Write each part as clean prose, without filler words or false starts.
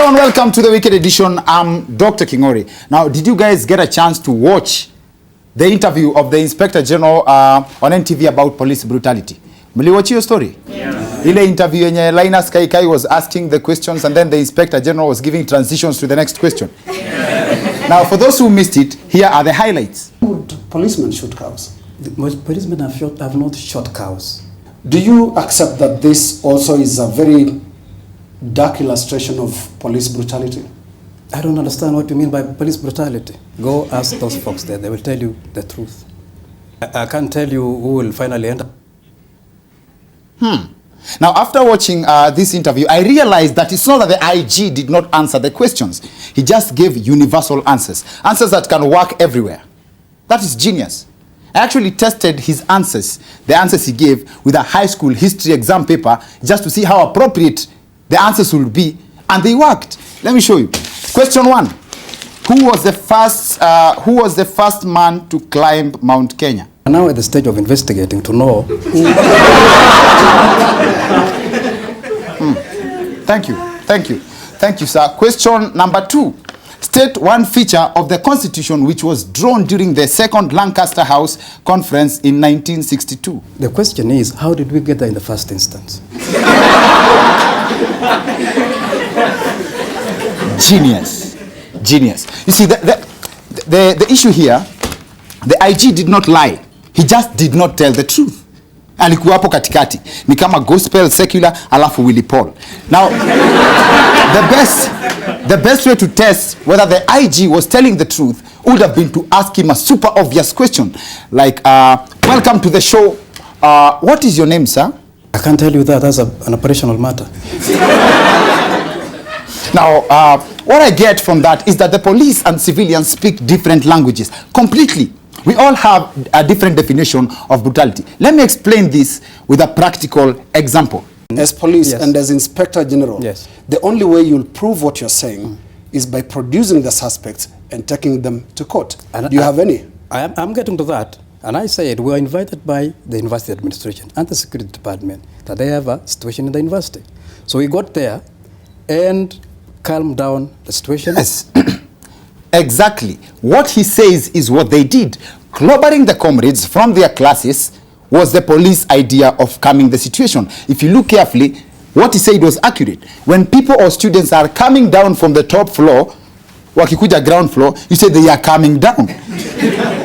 Hello and welcome to the Weekend Edition. I'm Dr. Kingori. Now, did you guys get a chance to watch the interview of the Inspector General on NTV about police brutality? Mliwatch your story? Yeah. Ile interview yenye Linus Kaikai was asking the questions and then the Inspector General was giving transitions to the next question. Yeah. Now, for those who missed it, here are the highlights. Would policemen shoot cows? Most policemen have not shot cows. Do you accept that this also is a very dark illustration of police brutality? I don't understand what you mean by police brutality. Go ask those folks there. They will tell you the truth. I can't tell you who will finally enter. Now, after watching this interview, I realized that it's not that the IG did not answer the questions. He just gave universal answers. Answers that can work everywhere. That is genius. I actually tested his answers, the answers he gave, with a high school history exam paper just to see how appropriate the answers will be, and they worked. Let me show you. Question 1. Who was the first man to climb Mount Kenya? Now at the stage of investigating to know. Thank you, sir. Question number 2. State one feature of the Constitution which was drawn during the Second Lancaster House Conference in 1962. The question is, how did we get there in the first instance? Genius. You see, the issue here, the IG did not lie. He just did not tell the truth. Alikuwa hapo katikati. Ni kama gospel, secular, alafu Willie Paul. Now, the best way to test whether the IG was telling the truth would have been to ask him a super obvious question. Like, welcome to the show. What is your name, sir? I can't tell you that. That's an operational matter. Now, what I get from that is that the police and civilians speak different languages completely. We all have a different definition of brutality. Let me explain this with a practical example. As police and as Inspector General, the only way you'll prove what you're saying is by producing the suspects and taking them to court. And do you have any? I'm getting to that. And I said we were invited by the university administration and the security department that they have a situation in the university. So we got there and calmed down the situation. Yes. Exactly. What he says is what they did. Clobbering the comrades from their classes was the police idea of calming the situation. If you look carefully, what he said was accurate. When people or students are coming down from the top floor, wakikuja ground floor, you say they are coming down.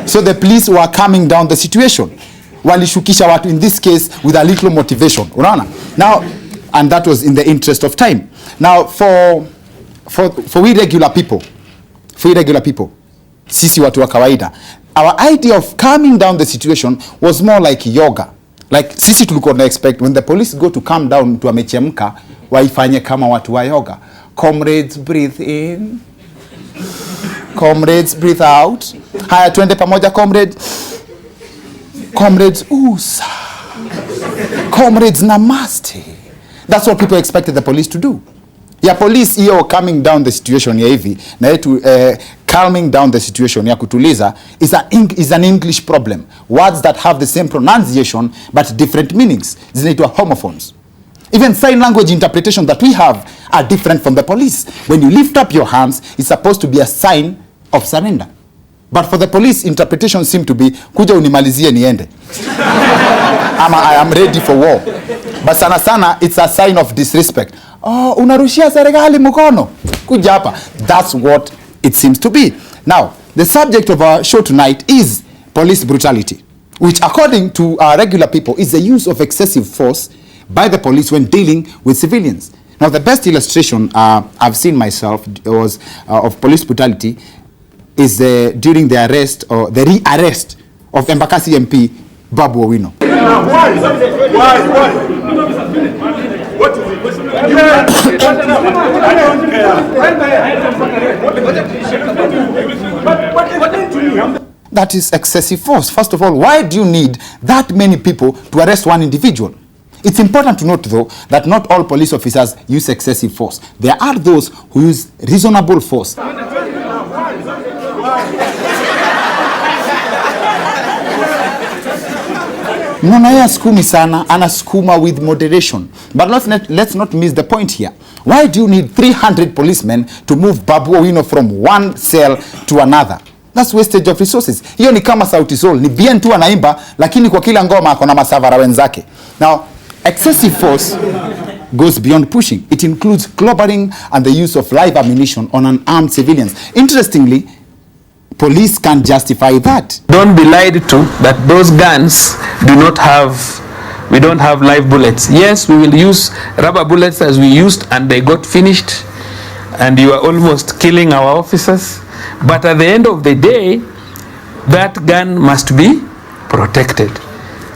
So the police were calming down the situation. Walishukisha watu, in this case, with a little motivation. Unaona? Now, and that was in the interest of time. Now, for we regular people, sisi watu wa kawaida, our idea of calming down the situation was more like yoga. Like sisi tulikuwa na expect when the police go to calm down, mtu amechemka, waifanye kama watu wa yoga. Comrades, breathe in. Comrades, breathe out. Haya, twende pamoja, comrades. Comrades, usa. Comrades, namaste. That's what people expected the police to do. Ya police hiyo calming down the situation ya hivi na yetu calming down the situation ya kutuliza is an English problem. Words that have the same pronunciation but different meanings zinaitwa homophones. Even sign language interpretation that we have are different from the police. When you lift up your hands, it's supposed to be a sign of surrender. But for the police, interpretation seem to be kuja unimalizie niende. I am ready for war. But sana it's a sign of disrespect. Oh, unarushia serikali mkono. Kuja hapa. That's what it seems to be. Now, the subject of our show tonight is police brutality, which according to regular people is the use of excessive force by the police when dealing with civilians. Now, the best illustration I've seen myself was of police brutality is during the arrest or the re-arrest of Embakasi MP Babu Owino. Why? What is it? That is excessive force. First of all, why do you need that many people to arrest one individual? It's important to note, though, that not all police officers use excessive force. There are those who use reasonable force. Mnaona yeye askumi sana, anasukuma with moderation. But let's not miss the point here. Why do you need 300 policemen to move Babu Owino from one cell to another? That's wastage of resources. Hiyo ni kama Sauti Sol, ni bien tu anaimba, lakini kwa kila ngoma akona masavara wenzake. Now, excessive force goes beyond pushing. It includes clobbering and the use of live ammunition on unarmed civilians. Interestingly, police can't justify that. Don't be lied to that those guns do not have, we don't have live bullets. Yes, we will use rubber bullets as we used and they got finished and you are almost killing our officers. But at the end of the day, that gun must be protected.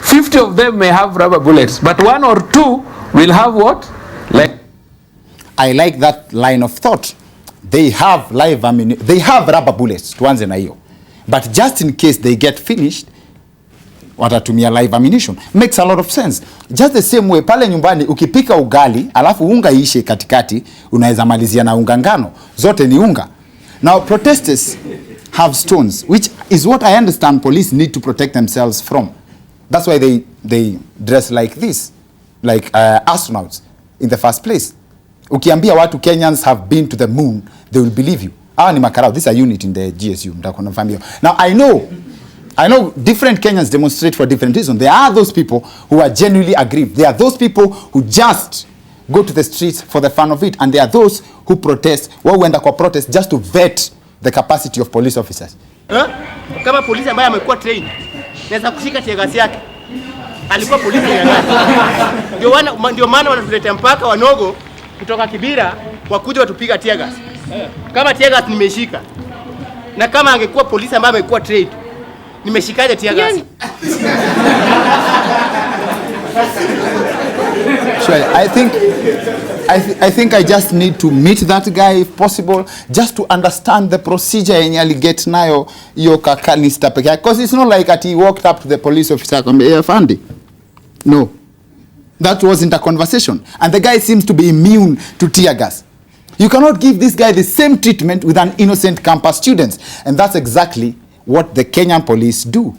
50 of them may have rubber bullets, but 1 or 2 will have what? Like, I like that line of thought. They have live ammunition, they have rubber bullets, tuanze na hiyo. But just in case they get finished, watatumia live ammunition. Makes a lot of sense. Just the same way, pale nyumbani ukipika ugali, alafu unga ishe katikati, unaweza malizia na unga ngano. Zote ni unga. Now protesters have stones, which is what I understand police need to protect themselves from. That's why they dress like this, like astronauts in the first place. Ukiambia watu Kenyans have been to the moon, they will believe you. Ni makarao. This is a unit in the GSU. Now I know different Kenyans demonstrate for different reasons. There are those people who are genuinely aggrieved. There are those people who just go to the streets for the fun of it. And there are those who protest, wenda kwa protest just to vet the capacity of police officers. Kama polisi ambaye amekuwa trained, naweza kushika tiagasi yake. Alikuwa polisi ya ndio maana wanatuletea mpaka wanogo kutoka Kibira wakuja watupiga tiagas. Kama tiagas nimeshika. Na kama angekuwa polisi ambaye amekuwa trained, nimeshikaje tiagas? Sure, I think I just need to meet that guy if possible, just to understand the procedure yenye aliget nayo yo kakanista peke yake. Because it's not like that he walked up to the police officer and said, "Fandi." No. That wasn't a conversation. And the guy seems to be immune to tear gas. You cannot give this guy the same treatment with an innocent campus student. And that's exactly what the Kenyan police do.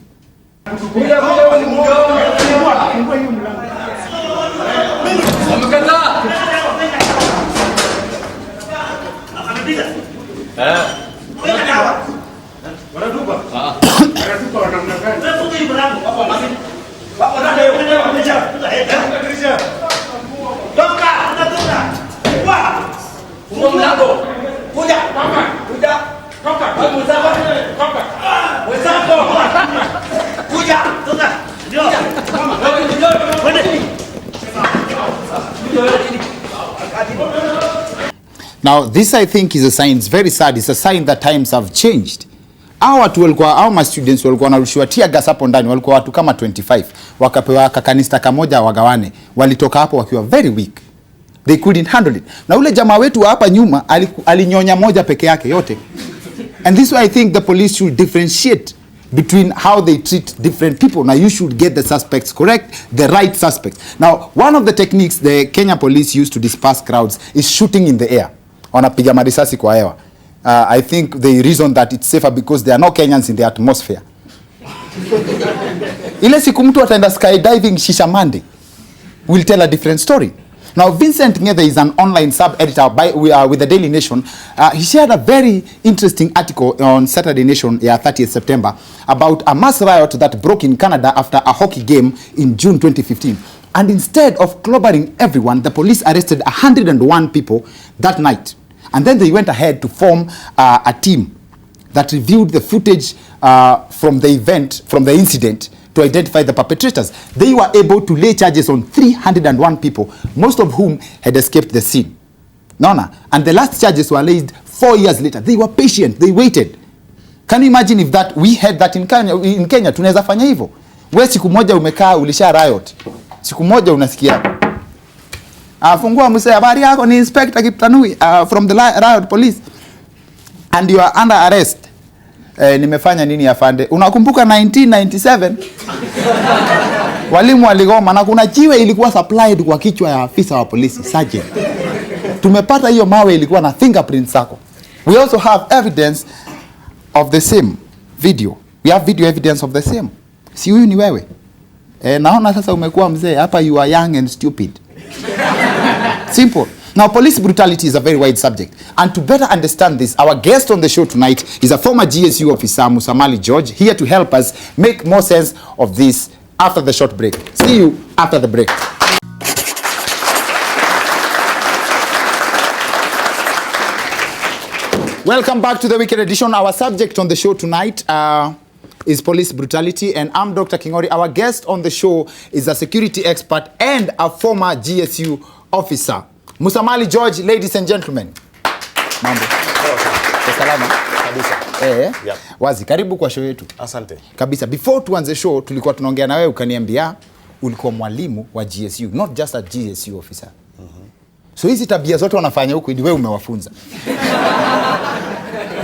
Now, this I think is a sign, it's very sad, it's a sign that times have changed. Our students walikuwa wanarushiwa tear gas hapo ndani, walikuwa watu kama 25, wakapewa kakanista kamoja wagawane, walitoka hapo wakiwa very weak. They couldn't handle it. Na ule jamaa wetu hapa nyuma alinyonya moja peke yake yote. And this way I think the police should differentiate between how they treat different people. Now you should get the suspects correct, the right suspects. Now one of the techniques the Kenya police use to disperse crowds is shooting in the air. Wanapiga marisasi kwa hewa. I think the reason that it's safer because there are no Kenyans in the atmosphere. Ile siku mtu ataenda skydiving Shishamande will tell a different story. Now Vincent Ng'ethe is an online sub-editor with the Daily Nation. He shared a very interesting article on Saturday Nation, 30th September, about a mass riot that broke in Canada after a hockey game in June 2015. And instead of clobbering everyone, the police arrested 101 people that night. And then they went ahead to form a team that reviewed the footage from the incident, to identify the perpetrators. They were able to lay charges on 301 people, most of whom had escaped the scene. And the last charges were laid 4 years later. They were patient, they waited. Can you imagine if we had that in Kenya, tunaweza fanya hivyo? Wewe siku moja umekaa ulisha riot. Siku moja unasikia fungua mse, habari yako ni Inspector Kiptanui from the riot police and you are under arrest. Nimefanya nini afande? Unakumbuka 1997 walimu waligoma na kuna jiwe ilikuwa supplied kwa kichwa ya afisa wa polisi sergeant. Tumepata hiyo mawe ilikuwa na fingerprints zako. We also have evidence of the same video. We have video evidence of the same. Si huyu ni wewe. Naona sasa umekuwa mzee hapa, you are young and stupid. Simple. Now, police brutality is a very wide subject. And to better understand this, our guest on the show tonight is a former GSU officer, Musamali George, here to help us make more sense of this after the short break. See you after the break. Welcome back to the weekend edition. Our subject on the show tonight is police brutality, and I'm Dr. Kingori. Our guest on the show is a security expert and a former GSU officer. Musamali George, ladies and gentlemen. Mambo. Salama. Kabisa. Yep. Wazi, karibu kwa show yetu. Asante. Kabisa. Before tuanze show, tulikuwa tunaongea na wewe ukaniambia ulikuwa mwalimu wa GSU, not just a GSU officer. So hizi tabia zote wanafanya huko, wewe umewafunza.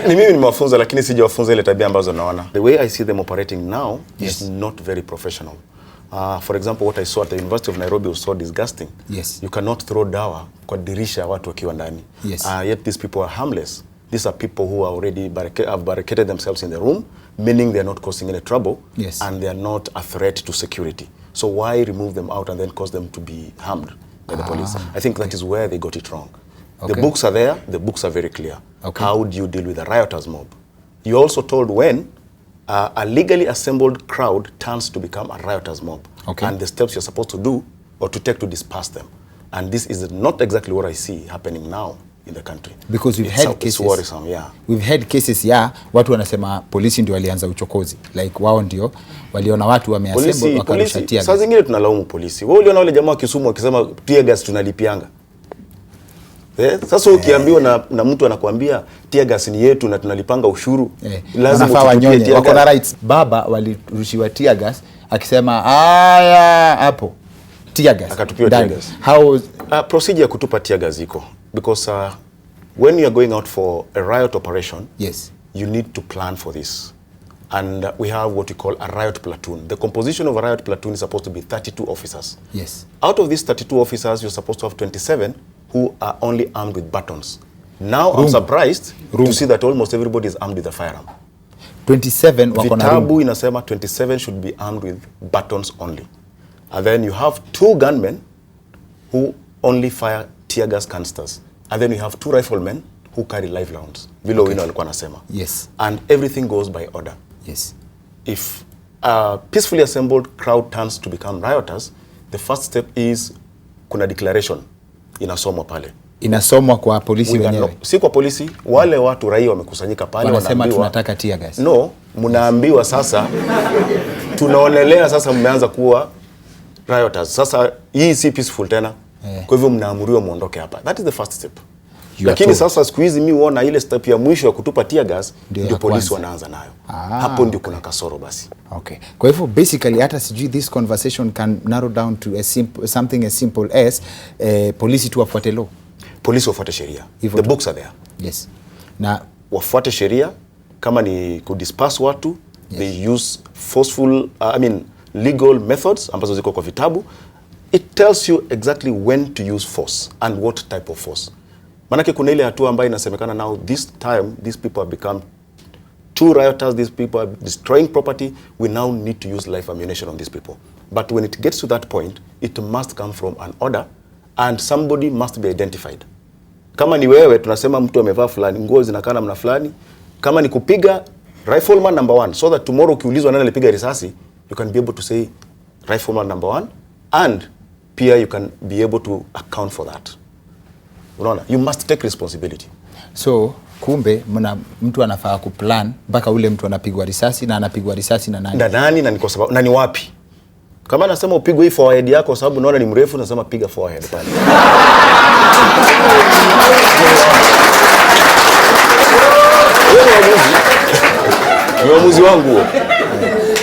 Ni mimi nimewafunza, lakini sijawafunza ile tabia ambazo naona. The way I see them operating now is not very professional. For example, what I saw at the University of Nairobi was so disgusting. Yes. You cannot throw dawa kwa dirisha watu wakiwa ndani. Yes. Yet these people are harmless. These are people who are already have barricaded themselves in the room, meaning they are not causing any trouble. Yes. And they are not a threat to security. So why remove them out and then cause them to be harmed by the police? I think that is where they got it wrong. Okay. The books are there. The books are very clear. Okay. How do you deal with a rioters mob? You also told when a legally assembled crowd turns to become a rioters mob. Okay. And the steps you're supposed to do or to take to disperse them. And this is not exactly what I see happening now in the country. Because we've had cases. It's worrisome, yeah. We've had cases, watu wanasema polisi ndio walianza uchokozi. Like wao ndio waliona watu wameassemble wakarusha tear gas. Sasa zingine tunalaumu polisi. Wewe uliona wale jamaa wa Kisumu wakisema tear gas tunalipianga. Sasa ukiambiwa na mtu anakuambia tear gas ni yetu na tunalipanga ushuru, lazima wanyonye, wako na rights. Baba walirushiwa tear gas akisema haya hapo tear gas akatupiwa tear gas. How procedure kutupa tear gas iko because when you are going out for a riot operation, yes, you need to plan for this. And we have what we call a riot platoon. The composition of a riot platoon is supposed to be 32 officers. Yes. Out of these 32 officers, you're supposed to have 27 who are only armed with batons. Now I'm surprised to see that almost everybody is armed with a firearm. 27 wako na vitabu inasema 27 should be armed with batons only. And then you have 2 gunmen who only fire tear gas canisters. And then you have 2 riflemen who carry live rounds. Vile wino alikuwa anasema. Yes. And everything goes by order. Yes. If a peacefully assembled crowd turns to become rioters, the first step is kuna declaration inasomwa pale. Inasomwa kwa polisi wenyewe. Si kwa polisi, wale watu raia wamekusanyika pale wanasema tunataka tear gas. No, mnaambiwa sasa tunaonelea sasa mmeanza kuwa rioters. Sasa hii si peaceful tena. Kwa hivyo mnaamuriwa muondoke hapa. That is the first step. Lakini sasa siku hizi mimi huona ile step ya mwisho ya kutupa tear gas ndio polisi wanaanza nayo. Hapo ndio kuna kasoro basi. Okay. Kwa hivyo basically hata sijui this conversation can narrow down to something as simple as polisi tu wafuate law. Polisi wafuate sheria. The books are there. Yes. Na wafuate sheria kama ni kudisperse watu, they use forceful legal methods ambazo ziko kwa vitabu. It tells you exactly when to use force and what type of force. Manake kuna ile hatua ambayo inasemekana now this time these people have become true rioters, these people are destroying property, we now need to use live ammunition on these people. But when it gets to that point, it must come from an order and somebody must be identified. Kama ni wewe tunasema mtu amevaa fulani, nguo zinakaa namna fulani. Kama ni kupiga, rifleman number 1, so that tomorrow ukiulizwa nani alipiga risasi, you can be able to say rifleman number 1 and pia you can be able to account for that. Unaona, you must take responsibility. So kumbe mtu anafaa kuplan mpaka ule mtu anapigwa risasi na anapigwa risasi na nani? Na nani na ni kwa sababu na ni wapi? Kama nasema upigwe hii forehead yako sababu unaona ni mrefu, nasema piga forehead pale. Ni uamuzi wangu huo.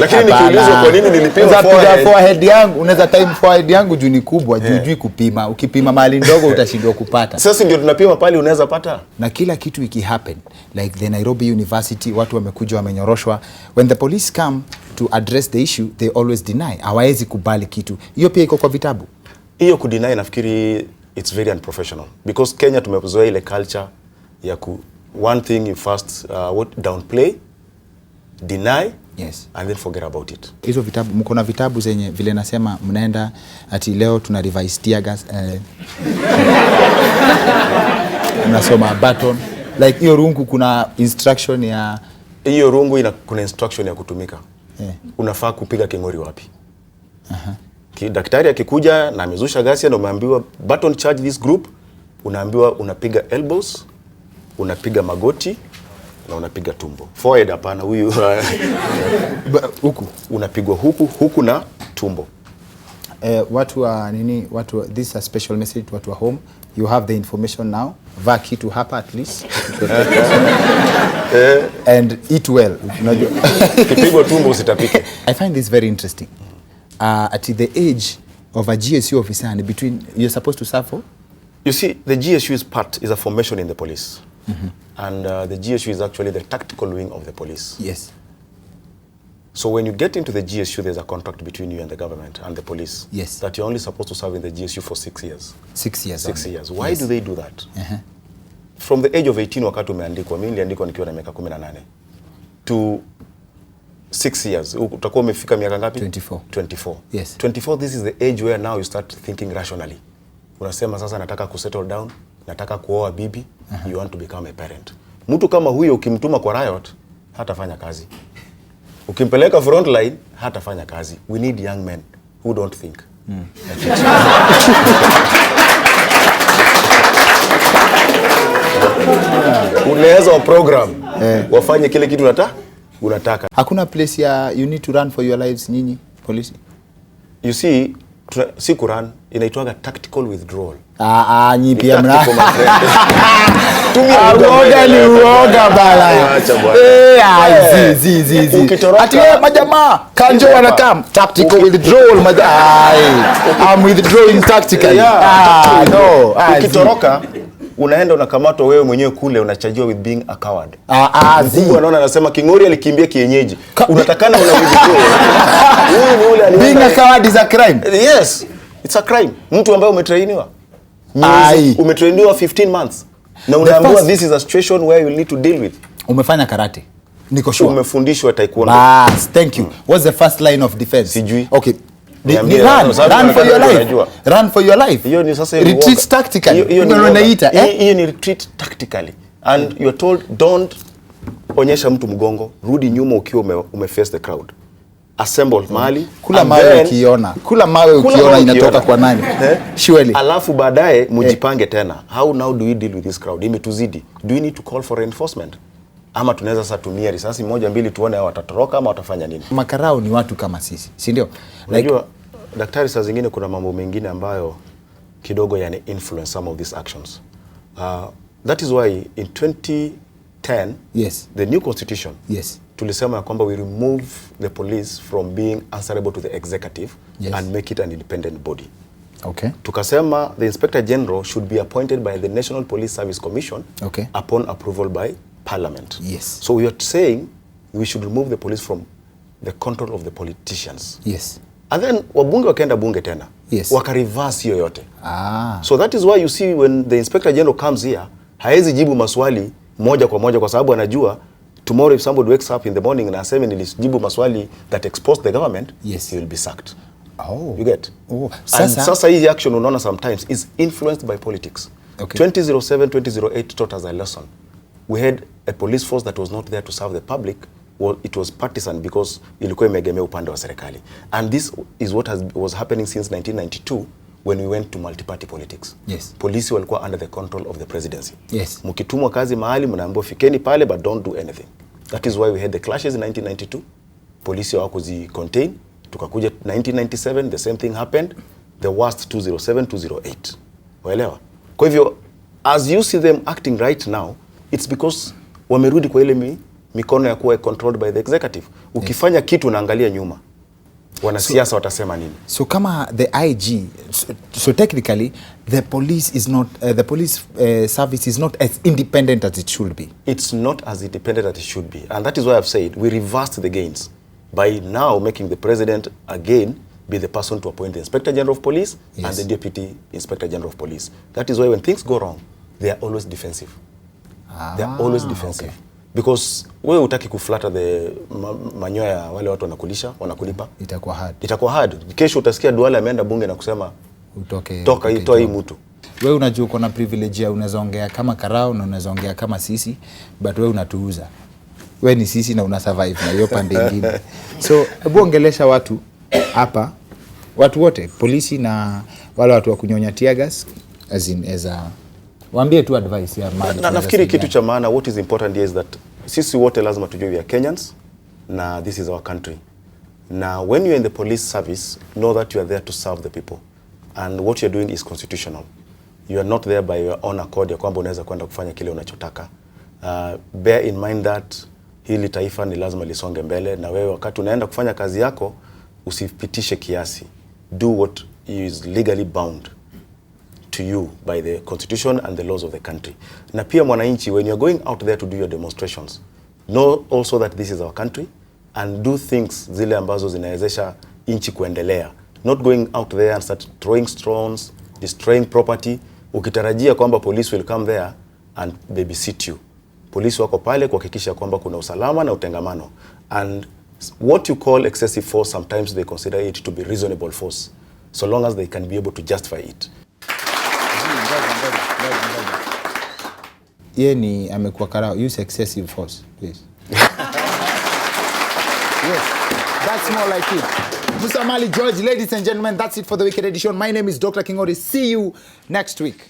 Lakini nikiulizwa kwa nini nilipiga forehead yangu, unaweza time forehead yangu juu ni kubwa, juu kupima. Ukipima mahali ndogo utashindwa kupata. Sasa ndio tunapima pale unaweza pata. Na kila kitu happen, like the Nairobi University, watu wamekuja wamenyoroshwa. When the police come to address the issue, they always deny. Hawawezi kubali kitu. Hiyo pia iko kwa vitabu. Hiyo kudeny nafikiri it's very unprofessional because Kenya tumezoea ile culture ya one thing you first downplay, deny, yes, and then forget about it. Hizo vitabu, mko na vitabu zenye vile nasema mnaenda ati leo tuna revise tear gas Unasoma baton. Like hiyo rungu kuna instruction ya hiyo rungu kuna instruction ya kutumika. Unafaa kupiga kingori wapi? Daktari akikuja na amezusha ghasia na umeambiwa baton charge this group, unaambiwa unapiga elbows, unapiga magoti na unapiga tumbo. Forehead hapana, huyu huku unapigwa huku na tumbo. Watu wa nini, this is a special message to watu wa home. You have the information now. Vaa kitu hapa at least. And eat well. Kipigwa tumbo usitapike. I find this very interesting. At the age of a GSU officer and between you're supposed to serve for? You see, the GSU is a formation in the police. And the GSU is actually the tactical wing of the police. Yes. So when you get into the GSU, there's a contract between you and the government and the police. Yes. That you're only supposed to serve in the GSU for 6 years. 6 years. 6 years. Why do they do that? From the age of 18 wakati umeandikwa, mimi niliandikwa nikiwa na miaka 18 to 6 years. Utakuwa umefika miaka ngapi? 24. 24. Yes. 24, this is the age where now you start thinking rationally. Unasema sasa nataka kusettle down, nataka kuoa bibi, you want to become a parent. Mtu kama huyo ukimtuma kwa riot, hatafanya kazi. Ukimpeleka front line, hatafanya kazi. We need young men who don't think. Unaweza wa program wafanye kile kitu unataka. Hakuna place ya you need to run for your lives nyinyi polisi. You see, si kurun, inaitwaga tactical withdrawal. Nyi pia mna. Uoga ni uoga bala. Acha bwana. Zi. Ukitoroka. Ati majamaa kanjo wanakam tactical withdrawal I'm withdrawing tactically. No. Ukitoroka unaenda unakamatwa wewe mwenyewe kule, unachajiwa with being a coward. Zi. Anaona anasema Kingori alikimbia kienyeji. Unatakana una withdraw. Huyu yule being a coward is a crime. Yes, it's a crime. Mtu ambaye umetrainiwa. Umetrainiwa 15 months. Na unaambiwa this is a situation where you need to deal with. Umefanya karate. Niko sure. Umefundishwa taekwondo. Thank you. What's the first line of defense? Sijui. Okay. Run for your life. Run for your life. Hiyo ni sasa retreat tactically. Hiyo ni retreat tactically. And you're told don't onyesha mtu mgongo, rudi nyuma ukiwa umeface the crowd. Assemble mahali, kula mawe ukiona inatoka kwa nani? Surely. Alafu baadaye mujipange tena. How now do we deal with this crowd? Imetuzidi. Do we need to call for reinforcement? Ama tunaweza sasa tumia risasi 1 2 tuone hao watatoroka ama watafanya nini? Makarao ni watu kama sisi, si ndio? Unajua daktari, saa zingine kuna mambo mengine ambayo kidogo yani influence some of these actions. That is why in 2010, yes, the new constitution, yes, tulisema kwamba we remove the police from being answerable to the executive, yes, and make it an independent body. Okay. Tukasema the Inspector General should be appointed by the National Police Service Commission, okay, upon approval by Parliament. Yes. So we are saying we should remove the police from the control of the politicians. Yes. And then wabunge wakaenda bunge tena. Yes. Wakareverse hiyo yote. So that is why you see when the Inspector General comes here, haezi jibu maswali moja kwa sababu anajua tomorrow if somebody wakes up in the morning and aseme nilijibu maswali that exposed the government, yes, he will be sacked. Oh. You get? Oh. Sasa hii action unaona sometimes is influenced by politics. Okay. 2007, 2008 taught us a lesson. We had a police force that was not there to serve the public. Well, it was partisan because ilikuwa imegemea upande wa serikali. And this is what was happening since 1992 when we went to multi-party politics. Yes. Polisi walikuwa under the control of the presidency. Yes. Mkitumwa kazi mahali mnaambiwa fikeni pale but don't do anything. That is why we had the clashes in 1992. Polisi hawakuzi contain. Tukakuja 1997, the same thing happened. The worst 207, 208. Waelewa? Kwa hivyo, as you see them acting right now, it's because wamerudi kwa ile mikono ya kuwa controlled by the executive. Ukifanya kitu unaangalia nyuma, wanasiasa watasema nini? So kama the IG, so technically the police is not service is not as independent as it should be. It's not as independent as it should be, and that is why I've said we reversed the gains by now making the president again be the person to appoint the Inspector General of Police, yes, and the Deputy Inspector General of Police. That is why when things go wrong, they are always defensive. They are always defensive. Okay. Because wewe utaki kuflatter the manyoya ya wale watu wanakulipa. Itakuwa hard. Itakuwa hard. Kesho utasikia Duale ameenda bunge na kusema toka itoa hii mtu. wewe unajua uko na privilege ya unaweza ongea kama karao na unaweza ongea kama sisi, but wewe unatuuza. Wewe ni sisi na una survive na hiyo pande nyingine. So hebu ongelesha watu hapa, watu wote, polisi na wale watu wa kunyonya tear gas, as a waambie tu advice ya mali. Nafikiri kitu cha maana, what is important is that sisi wote lazima tujue we are Kenyans na this is our country. Now when you are in the police service, know that you are there to serve the people, and what you are doing is constitutional. You are not there by your own accord ya kwamba unaweza kwenda kufanya kile unachotaka. Bear in mind that hili taifa ni lazima lisonge mbele, na wewe wakati unaenda kufanya kazi yako usipitishe kiasi. Do what is legally bound to you by the constitution and the laws of the country. Na pia mwananchi, when you're going out there to do your demonstrations, know also that this is our country and do things zile ambazo zinawezesha inchi kuendelea. Not going out there and start throwing stones, destroying property, ukitarajia kwamba police will come there and babysit you. Polisi wako pale kuhakikisha kwamba kuna usalama na utengamano. And what you call excessive force, sometimes they consider it to be reasonable force, so long as they can be able to justify it. Ye ni amekuwa karao, use excessive force, please. Yes, that's more like it. Musa Mali George, ladies and gentlemen, that's it for the Wicked Edition. My name is Dr. Kingori. See you next week.